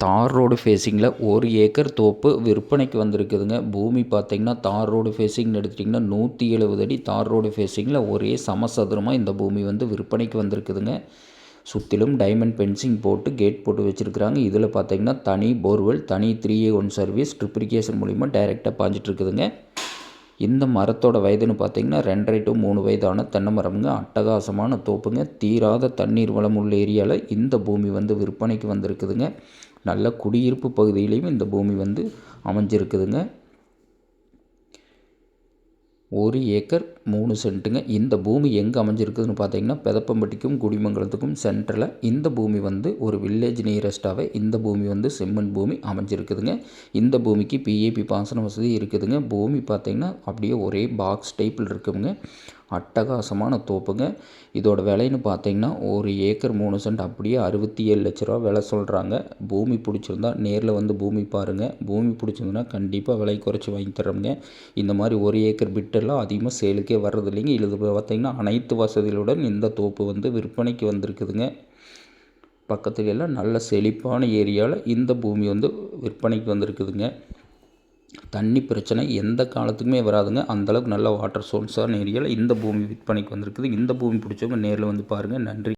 தார் road ஃபேஸிங்கில் 1 acre தோப்பு விற்பனைக்கு வந்திருக்குதுங்க. பூமி பார்த்திங்கன்னா தார் ரோடு ஃபேஸிங்னு எடுத்துட்டிங்கன்னா 170 அடி தார் ரோடு ஃபேஸிங்கில் ஒரே சமசதுரமாக இந்த பூமி வந்து விற்பனைக்கு வந்திருக்குதுங்க. சுற்றிலும் டைமண்ட் பென்சிங் போட்டு கேட் போட்டு வச்சுருக்குறாங்க. இதில் பார்த்திங்கன்னா தனி போர்வெல், தனி 3A1 சர்வீஸ் ட்ரிப்ளிகேஷன் மூலிமா டைரெக்டாக பாஞ்சிட்ருக்குதுங்க. இந்த மரத்தோட வயதுன்னு பார்த்திங்கன்னா 2.5 to 3 வயதான தென்னை மரம்ங்க. அட்டகாசமான தோப்புங்க. தீராத தண்ணீர் வளம் உள்ள ஏரியாவில் இந்த பூமி வந்து விற்பனைக்கு வந்திருக்குதுங்க. நல்ல குடியிருப்பு பகுதியிலையும் இந்த பூமி வந்து அமைஞ்சிருக்குதுங்க. 1 ஏக்கர் 3 சென்ட்டுங்க. இந்த பூமி எங்கே அமைஞ்சிருக்குதுன்னு பார்த்தீங்கன்னா பெதப்பம்பட்டிக்கும் குடிமங்கலத்துக்கும் சென்டரில் இந்த பூமி வந்து ஒரு வில்லேஜ் நியரஸ்ட்டாகவே இந்த பூமி வந்து செம்மண் பூமி அமைஞ்சிருக்குதுங்க. இந்த பூமிக்கு பிஏபி பாசன வசதி இருக்குதுங்க. பூமி பார்த்திங்கன்னா அப்படியே ஒரே பாக்ஸ் டைப்பில் இருக்குதுங்க. அட்டகாசமான தோப்புங்க. இதோட விலைன்னு பார்த்தீங்கன்னா 1 ஏக்கர் 3 சென்ட் அப்படியே 67 லட்ச ரூபா விலை சொல்கிறாங்க. பூமி பிடிச்சிருந்தா நேரில் வந்து பூமி பாருங்கள். பூமி பிடிச்சிருந்துன்னா கண்டிப்பாக விலை குறைச்சி வாங்கி தர்றோங்க. இந்த மாதிரி 1 ஏக்கர் பிட்டெல்லாம் அதிகமாக சேலுக்கே வர்றது இல்லைங்க. இது பார்த்திங்கன்னா அனைத்து வசதிகளுடன் இந்த தோப்பு வந்து விற்பனைக்கு வந்திருக்குதுங்க. பக்கத்துல எல்லாம் நல்ல செழிப்பான ஏரியாவில் இந்த பூமி வந்து விற்பனைக்கு வந்திருக்குதுங்க. தண்ணி பிரச்சனை எந்த காலத்துக்குமே வராதுங்க. அந்தளவுக்கு நல்ல வாட்டர் சோர்ஸான ஏரியாவில் இந்த பூமி விற்பனைக்கு வந்திருக்குது. இந்த பூமி பிடிச்சவங்க நேரில் வந்து பாருங்கள். நன்றி.